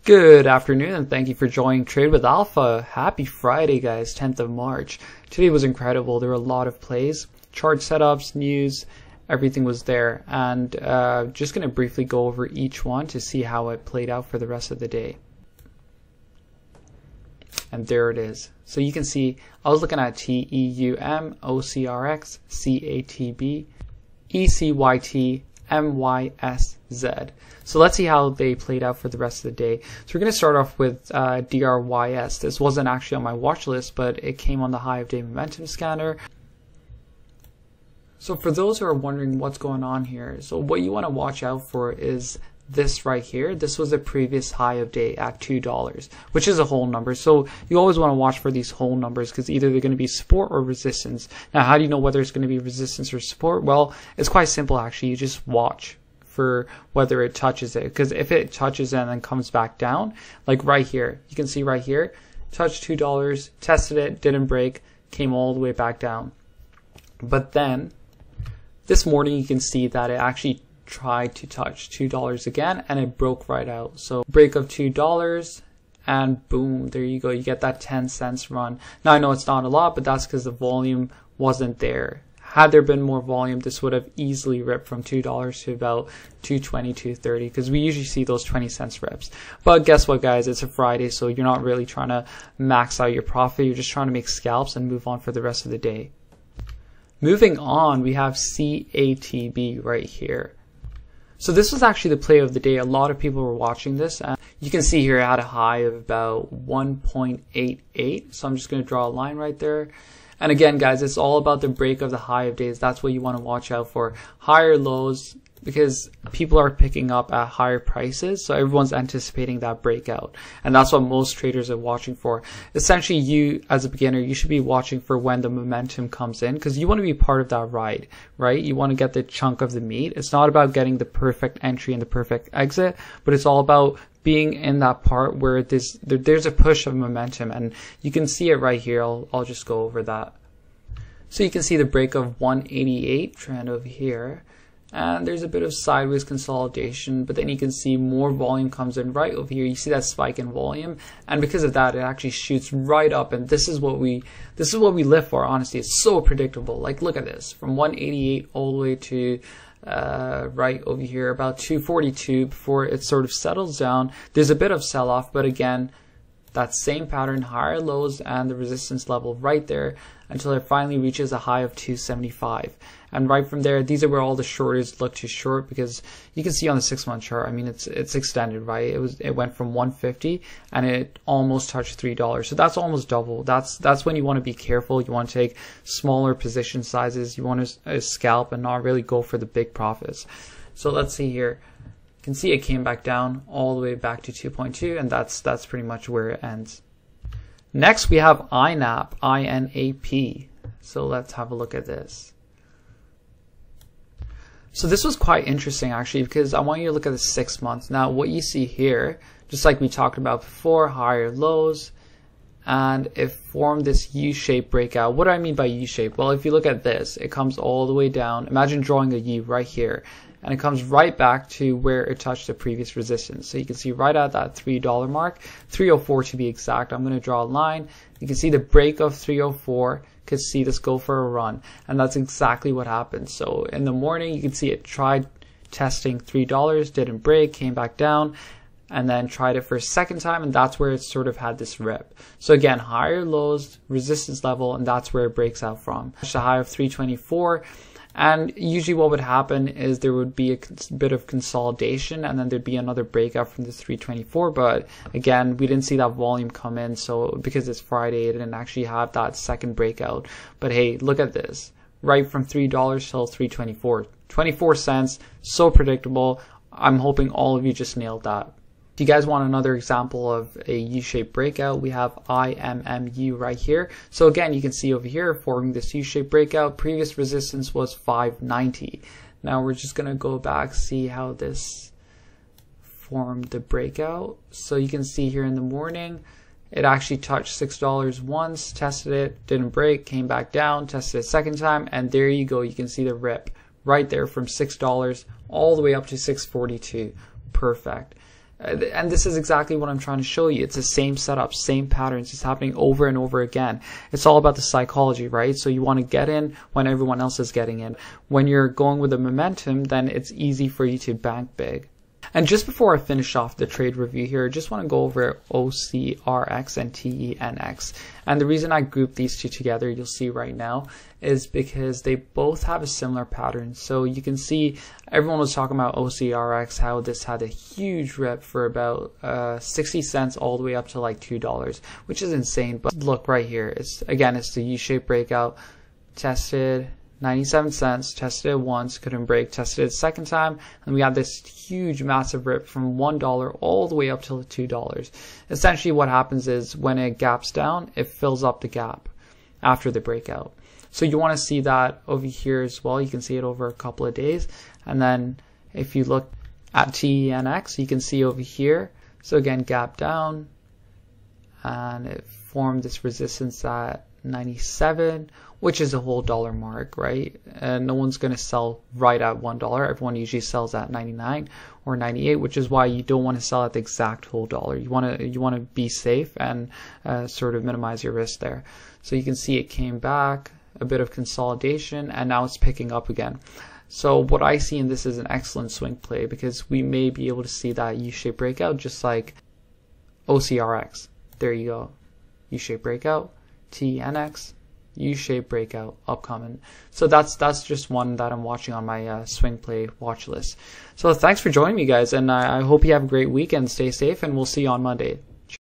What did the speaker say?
Good afternoon and thank you for joining Trade with Alpha. Happy Friday guys, 10th of March. Today was incredible. There were a lot of plays, chart setups, news, everything was there. And just going to briefly go over each one to see how it played out for the rest of the day. And there it is. So you can see I was looking at TEUM, OCRX, CATB, ECYT, MYSZ. So let's see how they played out for the rest of the day. So we're going to start off with DRYS. This wasn't actually on my watch list, but it came on the high of day momentum scanner. So for those who are wondering what's going on here, so what you want to watch out for is this right here. This was a previous high of day at $2, which is a whole number. So you always want to watch for these whole numbers because either they're going to be support or resistance. Now, how do you know whether it's going to be resistance or support? Well, it's quite simple actually. You just watch for whether it touches it, because if it touches it and then comes back down, like right here, you can see right here, touched $2, tested it, didn't break, came all the way back down. But then this morning you can see that it actually tried to touch $2 again and it broke right out. So break of $2 and boom, there you go, you get that 10 cents run. Now I know it's not a lot, but that's because the volume wasn't there. Had there been more volume, this would have easily ripped from $2 to about $2.20, $2.30, because we usually see those 20 cents rips. But guess what guys, it's a Friday, so you're not really trying to max out your profit, you're just trying to make scalps and move on for the rest of the day. Moving on, we have CATB right here. So this was actually the play of the day. A lot of people were watching this, and you can see here it had a high of about 1.88. So I'm just going to draw a line right there. And again, guys, it's all about the break of the high of days. That's what you want to watch out for. Higher lows, because people are picking up at higher prices. So everyone's anticipating that breakout. And that's what most traders are watching for. Essentially, you as a beginner, you should be watching for when the momentum comes in, because you want to be part of that ride, right? You want to get the chunk of the meat. It's not about getting the perfect entry and the perfect exit, but it's all about being in that part where there's a push of momentum, and you can see it right here. I'll just go over that. So you can see the break of 188 trend over here, and there's a bit of sideways consolidation, but then you can see more volume comes in right over here. You see that spike in volume, and because of that, it actually shoots right up, and this is what we live for. Honestly, it's so predictable. Like, look at this, from 188 all the way to right over here about 242 before it sort of settles down. There's a bit of sell-off, but again, that same pattern, higher lows and the resistance level right there until it finally reaches a high of 275. And right from there, these are where all the shorters look to short, because you can see on the 6-month chart, I mean, it's extended, right? It went from 150 and it almost touched $3. So that's almost double. That's when you want to be careful. You want to take smaller position sizes. You want to scalp and not really go for the big profits. So let's see here. You can see it came back down all the way back to 2.2, and that's pretty much where it ends. Next, we have INAP, INAP. So let's have a look at this. So this was quite interesting actually, because I want you to look at the 6 months. Now what you see here, just like we talked about before, higher lows, and it formed this U-shaped breakout. What do I mean by U-shape? Well, if you look at this, it comes all the way down. Imagine drawing a U right here, and it comes right back to where it touched the previous resistance. So you can see right at that $3 mark, 304 to be exact. I'm going to draw a line. You can see the break of 304. Could see this go for a run, and that's exactly what happened. So in the morning, you can see it tried testing $3, didn't break, came back down, and then tried it for a second time, and that's where it sort of had this rip. So again, higher lows, resistance level, and that's where it breaks out from. It's a high of 324. And usually what would happen is there would be a bit of consolidation, and then there'd be another breakout from the 324. But again, we didn't see that volume come in. So because it's Friday, it didn't actually have that second breakout. But hey, look at this. Right from $3 till 324. 24 cents. So predictable. I'm hoping all of you just nailed that. If you guys want another example of a U-shaped breakout, we have IMMU right here. So again, you can see over here forming this U-shaped breakout. Previous resistance was 590. Now we're just going to go back, see how this formed the breakout. So you can see here in the morning, it actually touched $6 once, tested it, didn't break, came back down, tested it a second time, and there you go. You can see the rip right there from $6 all the way up to $6.42. Perfect. And this is exactly what I'm trying to show you. It's the same setup, same patterns. It's happening over and over again. It's all about the psychology, right? So you want to get in when everyone else is getting in. When you're going with the momentum, then it's easy for you to bank big. And just before I finish off the trade review here, I just want to go over OCRX and TENX. And the reason I grouped these two together, you'll see right now, is because they both have a similar pattern. So you can see everyone was talking about OCRX, how this had a huge rip for about 60 cents all the way up to like $2, which is insane. But look right here, it's the U-shaped breakout, tested 97 cents, tested it once, couldn't break, tested it a second time, and we got this huge massive rip from $1 all the way up to $2. Essentially what happens is when it gaps down, it fills up the gap after the breakout. So you want to see that over here as well. You can see it over a couple of days. And then if you look at TENX, you can see over here, so again, gap down, and it formed this resistance at 97, which is a whole dollar mark, right? And no one's going to sell right at $1. Everyone usually sells at 99 or 98, which is why you don't want to sell at the exact whole dollar. You want to be safe and sort of minimize your risk there. So you can see it came back, a bit of consolidation, and now it's picking up again. So what I see in this is an excellent swing play, because we may be able to see that U-shaped breakout just like OCRX. There you go, U-shaped breakout, TNX, U-shaped breakout upcoming. So that's just one that I'm watching on my swing play watch list. So thanks for joining me, guys, and I hope you have a great weekend. Stay safe, and we'll see you on Monday.